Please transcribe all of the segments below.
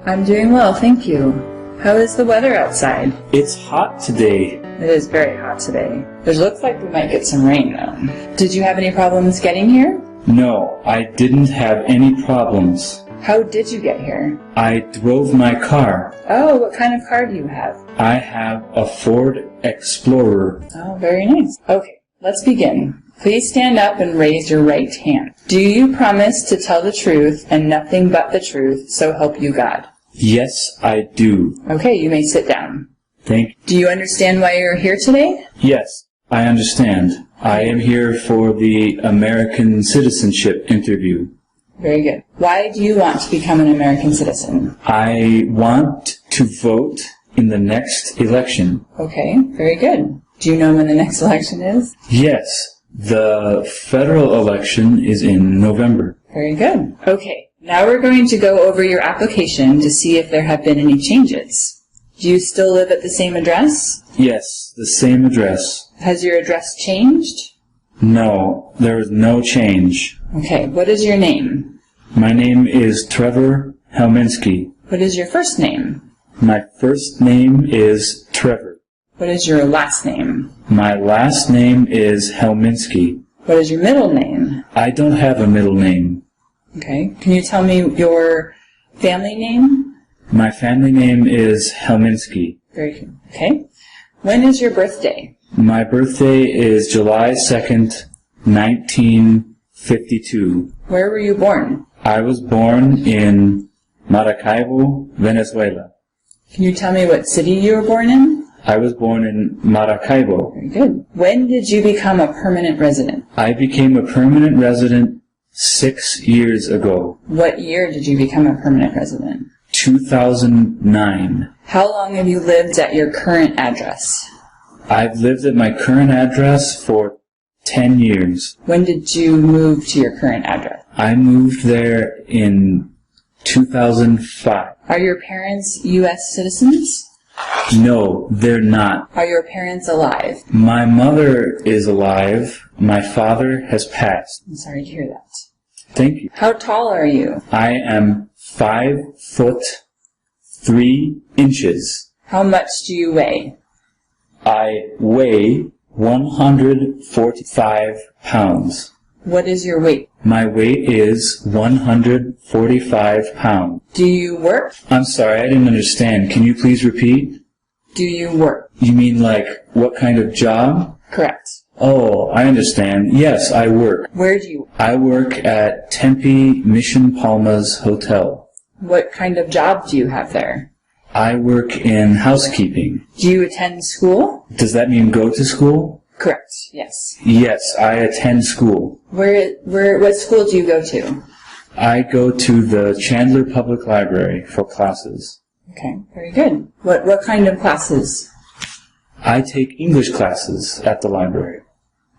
I'm doing well, thank you. How is the weather outside? It's hot today. It is very hot today. It looks like we might get some rain, though. Did you have any problems getting here? No, I didn't have any problems. How did you get here? I drove my car. Oh, what kind of car do you have? I have a Ford Explorer. Oh, very nice. Okay, let's begin. Please stand up and raise your right hand. Do you promise to tell the truth and nothing but the truth, so help you God? Yes, I do. Okay, you may sit down. Thank you. Do you understand why you're here today? Yes, I understand. I am here for the American citizenship interview. Very good. Why do you want to become an American citizen? I want to vote in the next election. Okay, very good. Do you know when the next election is? Yes, the federal election is in November. Very good. Okay, now we're going to go over your application to see if there have been any changes. Do you still live at the same address? Yes, the same address. Has your address changed? No, there is no change. Okay, what is your name? My name is Trevor Helminski. What is your first name? My first name is Trevor. What is your last name? My last name is Helminski. What is your middle name? I don't have a middle name. Okay, can you tell me your family name? My family name is Helminski. Very good. Okay. When is your birthday? My birthday is July 2nd, 1952. Where were you born? I was born in Maracaibo, Venezuela. Can you tell me what city you were born in? I was born in Maracaibo. Very good. When did you become a permanent resident? I became a permanent resident 6 years ago. What year did you become a permanent resident? 2009. How long have you lived at your current address? I've lived at my current address for 10 years. When did you move to your current address? I moved there in 2005. Are your parents U.S. citizens? No, they're not. Are your parents alive? My mother is alive. My father has passed. I'm sorry to hear that. Thank you. How tall are you? I am 5'3". How much do you weigh? I weigh 145 pounds. What is your weight? My weight is 145 pounds. Do you work? I'm sorry, I didn't understand. Can you please repeat? Do you work? You mean like what kind of job? Correct. Oh, I understand. Yes, I work. Where do you work? I work at Tempe Mission Palmas Hotel. What kind of job do you have there? I work in housekeeping. Do you attend school? Does that mean go to school? Correct, yes. Yes, I attend school. What school do you go to? I go to the Chandler Public Library for classes. Okay, very good. What kind of classes? I take English classes at the library.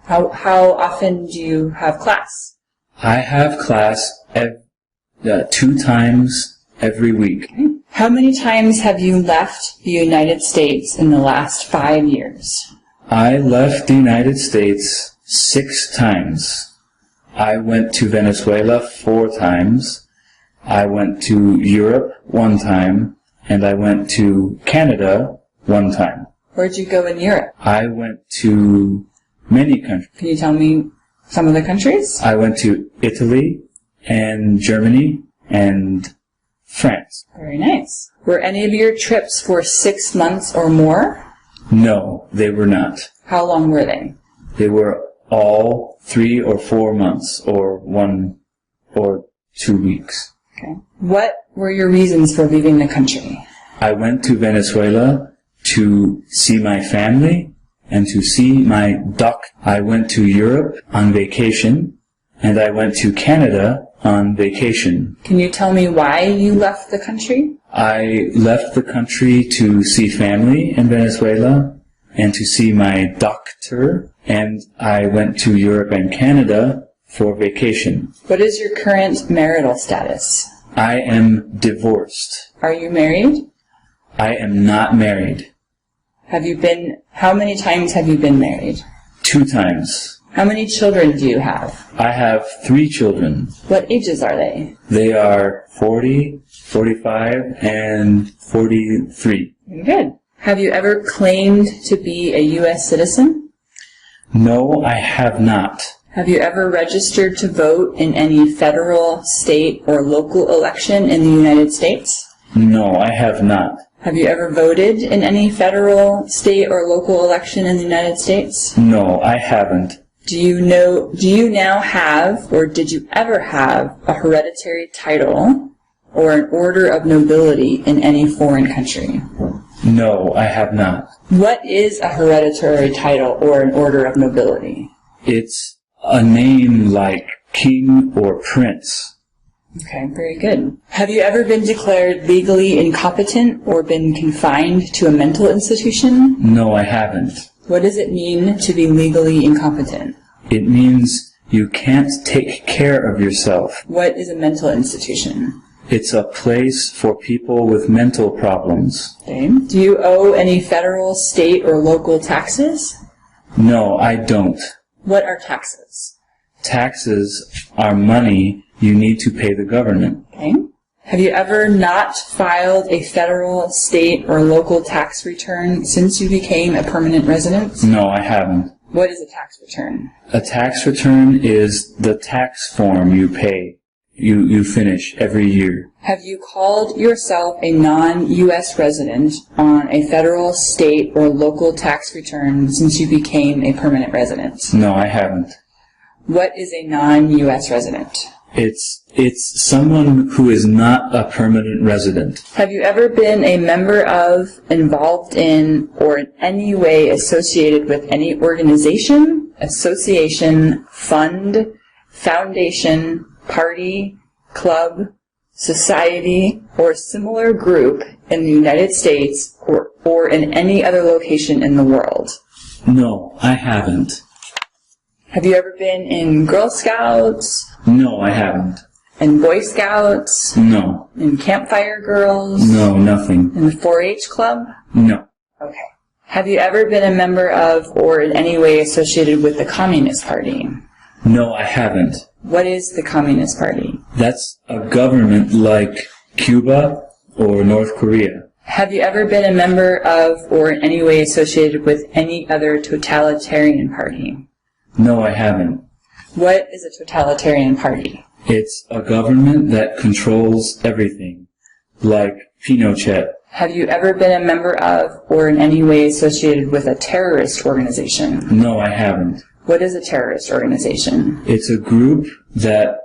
How often do you have class? I have class 2 times every week. Okay. How many times have you left the United States in the last 5 years? I left the United States 6 times. I went to Venezuela 4 times. I went to Europe 1 time. And I went to Canada 1 time. Where'd you go in Europe? I went to many countries. Can you tell me some of the countries? I went to Italy and Germany and France. Very nice. Were any of your trips for 6 months or more? No, they were not. How long were they? They were all 3 or 4 months or 1 or 2 weeks. Okay. What were your reasons for leaving the country? I went to Venezuela to see my family and to see my duck. I went to Europe on vacation, and I went to Canada on vacation. Can you tell me why you left the country? I left the country to see family in Venezuela and to see my doctor, and I went to Europe and Canada for vacation. What is your current marital status? I am divorced. Are you married? I am not married. How many times have you been married? 2 times. How many children do you have? I have 3 children. What ages are they? They are 40, 45 and 43. Very good. Have you ever claimed to be a U.S. citizen? No, I have not. Have you ever registered to vote in any federal, state, or local election in the United States? No, I have not. Have you ever voted in any federal, state, or local election in the United States? No, I haven't. Do you now have, or did you ever have, a hereditary title or an order of nobility in any foreign country? No, I have not. What is a hereditary title or an order of nobility? It's a name like king or prince. Okay, very good. Have you ever been declared legally incompetent or been confined to a mental institution? No, I haven't. What does it mean to be legally incompetent? It means you can't take care of yourself. What is a mental institution? It's a place for people with mental problems. Okay. Do you owe any federal, state, or local taxes? No, I don't. What are taxes? Taxes are money you need to pay the government. Okay. Have you ever not filed a federal, state, or local tax return since you became a permanent resident? No, I haven't. What is a tax return? A tax return is the tax form you pay. You finish every year. Have you called yourself a non-U.S. resident on a federal, state, or local tax return since you became a permanent resident? No, I haven't. What is a non-U.S. resident? It's someone who is not a permanent resident. Have you ever been a member of, involved in, or in any way associated with any organization, association, fund, foundation, party, club, society, or similar group in the United States or in any other location in the world? No, I haven't. Have you ever been in Girl Scouts? No, I haven't. In Boy Scouts? No. In Campfire Girls? No, nothing. In the 4-H Club? No. Okay. Have you ever been a member of or in any way associated with the Communist Party? No, I haven't. What is the Communist Party? That's a government like Cuba or North Korea. Have you ever been a member of or in any way associated with any other totalitarian party? No, I haven't. What is a totalitarian party? It's a government that controls everything, like Pinochet. Have you ever been a member of or in any way associated with a terrorist organization? No, I haven't. What is a terrorist organization? It's a group that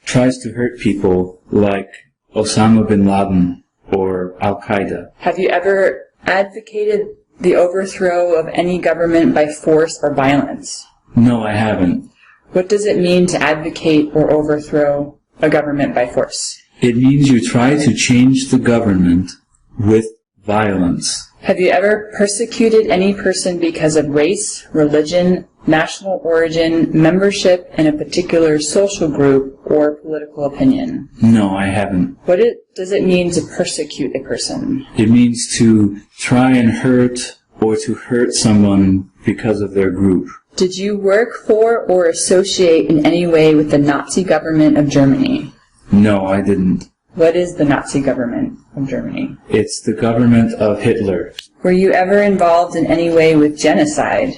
tries to hurt people, like Osama bin Laden or Al-Qaeda. Have you ever advocated the overthrow of any government by force or violence? No, I haven't. What does it mean to advocate or overthrow a government by force? It means you try to change the government with violence. Have you ever persecuted any person because of race, religion, national origin, membership in a particular social group, or political opinion? No, I haven't. What does it mean to persecute a person? It means to try and hurt or to hurt someone because of their group. Did you work for or associate in any way with the Nazi government of Germany? No, I didn't. What is the Nazi government of Germany? It's the government of Hitler. Were you ever involved in any way with genocide?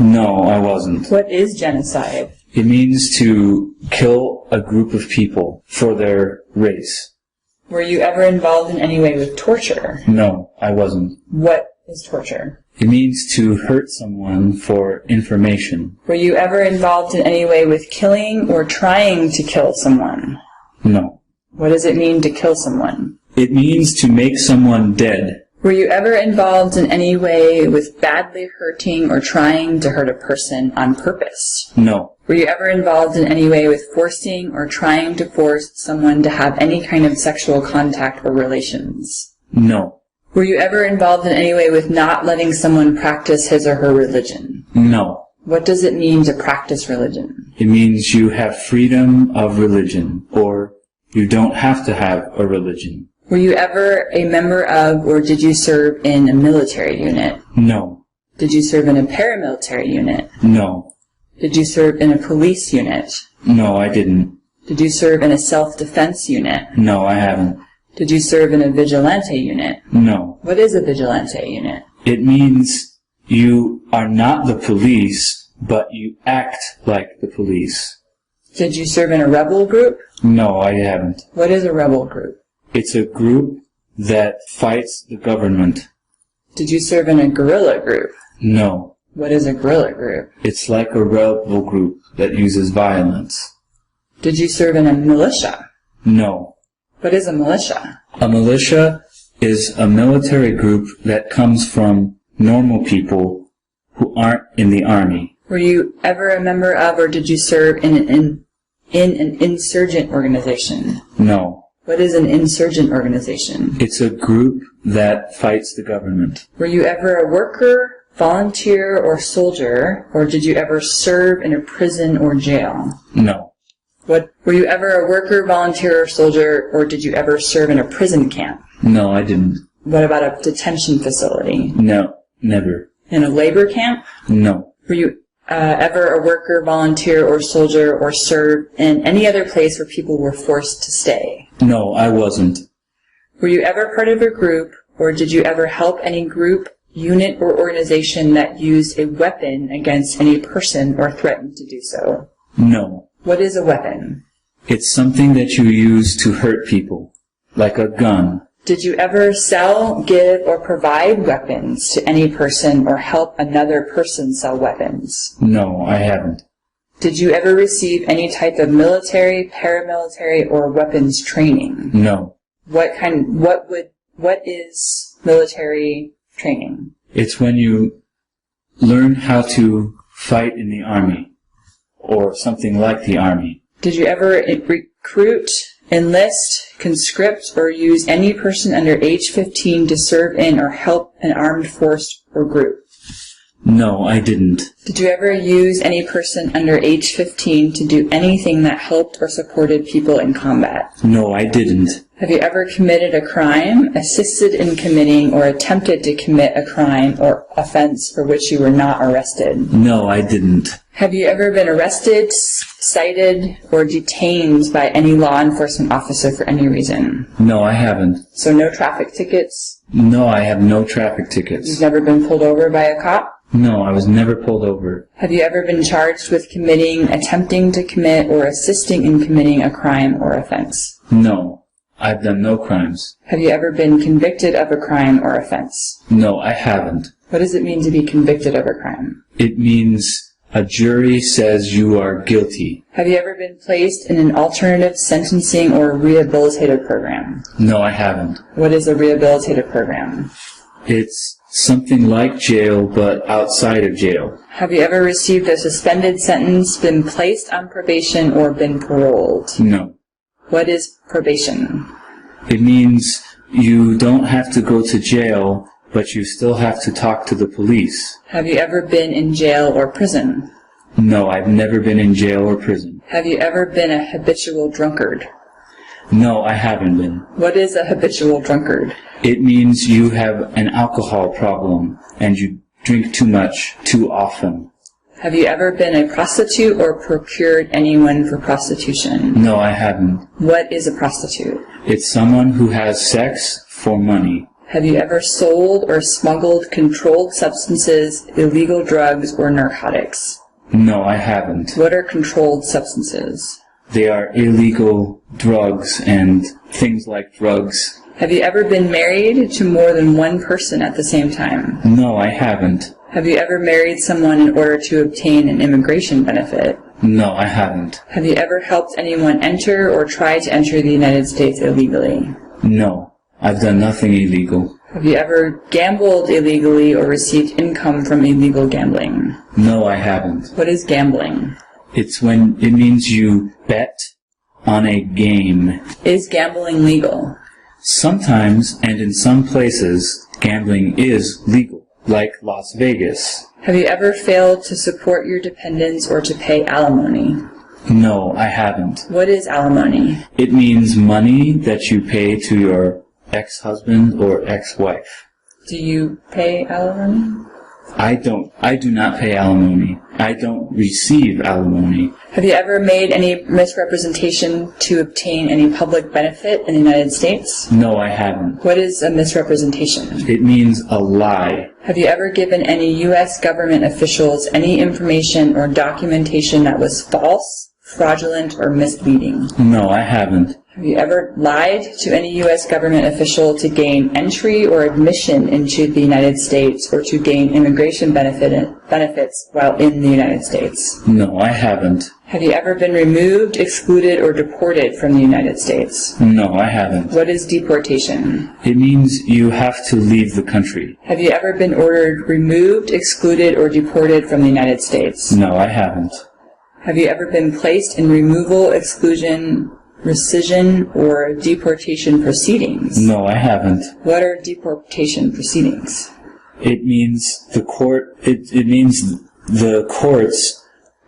No, I wasn't. What is genocide? It means to kill a group of people for their race. Were you ever involved in any way with torture? No, I wasn't. What is torture? It means to hurt someone for information. Were you ever involved in any way with killing or trying to kill someone? No. What does it mean to kill someone? It means to make someone dead. Were you ever involved in any way with badly hurting or trying to hurt a person on purpose? No. Were you ever involved in any way with forcing or trying to force someone to have any kind of sexual contact or relations? No. Were you ever involved in any way with not letting someone practice his or her religion? No. What does it mean to practice religion? It means you have freedom of religion, or you don't have to have a religion. Were you ever a member of or did you serve in a military unit? No. Did you serve in a paramilitary unit? No. Did you serve in a police unit? No, I didn't. Did you serve in a self-defense unit? No, I haven't. Did you serve in a vigilante unit? No. What is a vigilante unit? It means you are not the police, but you act like the police. Did you serve in a rebel group? No, I haven't. What is a rebel group? It's a group that fights the government. Did you serve in a guerrilla group? No. What is a guerrilla group? It's like a rebel group that uses violence. Did you serve in a militia? No. What is a militia? A militia is a military group that comes from normal people who aren't in the army. Were you ever a member of, or did you serve in an insurgent organization? No. What is an insurgent organization? It's a group that fights the government. Were you ever a worker, volunteer, or soldier, or did you ever serve in a prison or jail? No. Were you ever a worker, volunteer, or soldier, or did you ever serve in a prison camp? No, I didn't. What about a detention facility? No, never. In a labor camp? No. Were you ever a worker, volunteer, or soldier, or serve in any other place where people were forced to stay? No, I wasn't. Were you ever part of a group, or did you ever help any group, unit, or organization that used a weapon against any person or threatened to do so? No. What is a weapon? It's something that you use to hurt people, like a gun. Did you ever sell, give, or provide weapons to any person or help another person sell weapons? No, I haven't. Did you ever receive any type of military, paramilitary, or weapons training? No. What is military training? It's when you learn how to fight in the army, or something like the army. Did you ever recruit, enlist, conscript, or use any person under age 15 to serve in or help an armed force or group? No, I didn't. Did you ever use any person under age 15 to do anything that helped or supported people in combat? No, I didn't. Have you ever committed a crime, assisted in committing, or attempted to commit a crime or offense for which you were not arrested? No, I didn't. Have you ever been arrested, cited, or detained by any law enforcement officer for any reason? No, I haven't. So no traffic tickets? No, I have no traffic tickets. You've never been pulled over by a cop? No, I was never pulled over. Have you ever been charged with committing, attempting to commit, or assisting in committing a crime or offense? No, I've done no crimes. Have you ever been convicted of a crime or offense? No, I haven't. What does it mean to be convicted of a crime? It means a jury says you are guilty. Have you ever been placed in an alternative sentencing or rehabilitative program? No, I haven't. What is a rehabilitative program? It's something like jail, but outside of jail. Have you ever received a suspended sentence, been placed on probation, or been paroled? No. What is probation? It means you don't have to go to jail, but you still have to talk to the police. Have you ever been in jail or prison? No, I've never been in jail or prison. Have you ever been a habitual drunkard? No, I haven't been. What is a habitual drunkard? It means you have an alcohol problem and you drink too much, too often. Have you ever been a prostitute or procured anyone for prostitution? No, I haven't. What is a prostitute? It's someone who has sex for money. Have you ever sold or smuggled controlled substances, illegal drugs, or narcotics? No, I haven't. What are controlled substances? They are illegal drugs and things like drugs. Have you ever been married to more than one person at the same time? No, I haven't. Have you ever married someone in order to obtain an immigration benefit? No, I haven't. Have you ever helped anyone enter or try to enter the United States illegally? No, I've done nothing illegal. Have you ever gambled illegally or received income from illegal gambling? No, I haven't. What is gambling? It means you bet on a game. Is gambling legal? Sometimes, and in some places, gambling is legal, like Las Vegas. Have you ever failed to support your dependents or to pay alimony? No, I haven't. What is alimony? It means money that you pay to your ex-husband or ex-wife. Do you pay alimony? I do not pay alimony. I don't receive alimony. Have you ever made any misrepresentation to obtain any public benefit in the United States? No, I haven't. What is a misrepresentation? It means a lie. Have you ever given any U.S. government officials any information or documentation that was false, fraudulent, or misleading? No, I haven't. Have you ever lied to any U.S. government official to gain entry or admission into the United States or to gain immigration benefits while in the United States? No, I haven't. Have you ever been removed, excluded, or deported from the United States? No, I haven't. What is deportation? It means you have to leave the country. Have you ever been ordered removed, excluded, or deported from the United States? No, I haven't. Have you ever been placed in removal, exclusion, rescission, or deportation proceedings? No, I haven't. What are deportation proceedings? It means the courts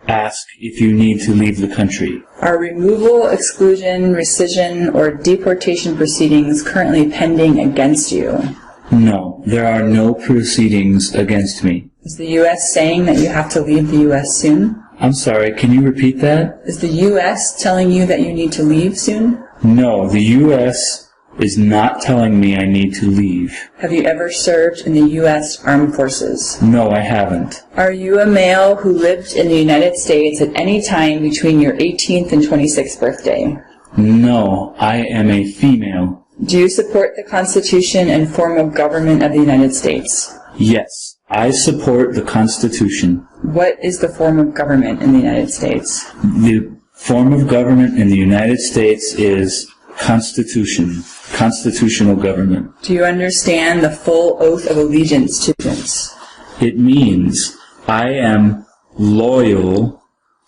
ask if you need to leave the country. Are removal, exclusion, rescission, or deportation proceedings currently pending against you? No, there are no proceedings against me. Is the U.S. saying that you have to leave the U.S. soon? I'm sorry, can you repeat that? Is the U.S. telling you that you need to leave soon? No, the U.S. is not telling me I need to leave. Have you ever served in the U.S. Armed Forces? No, I haven't. Are you a male who lived in the United States at any time between your 18th and 26th birthday? No, I am a female. Do you support the Constitution and form of government of the United States? Yes, I support the Constitution. What is the form of government in the United States? The form of government in the United States is Constitution, constitutional government. Do you understand the full oath of allegiance to this? It means I am loyal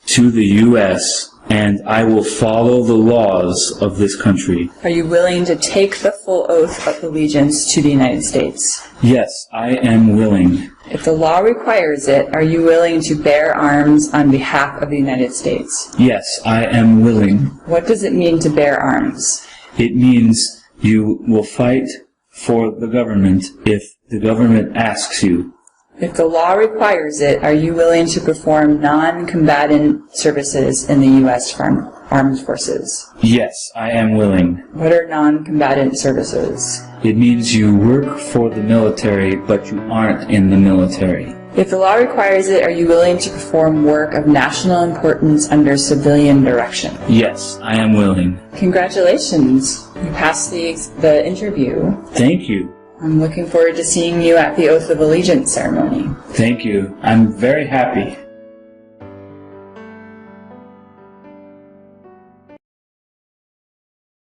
to the U.S. and I will follow the laws of this country. Are you willing to take the full oath of allegiance to the United States? Yes, I am willing. If the law requires it, are you willing to bear arms on behalf of the United States? Yes, I am willing. What does it mean to bear arms? It means you will fight for the government if the government asks you. If the law requires it, are you willing to perform non-combatant services in the U.S. Armed Forces? Yes, I am willing. What are non-combatant services? It means you work for the military, but you aren't in the military. If the law requires it, are you willing to perform work of national importance under civilian direction? Yes, I am willing. Congratulations. You passed the interview. Thank you. I'm looking forward to seeing you at the Oath of Allegiance ceremony. Thank you. I'm very happy.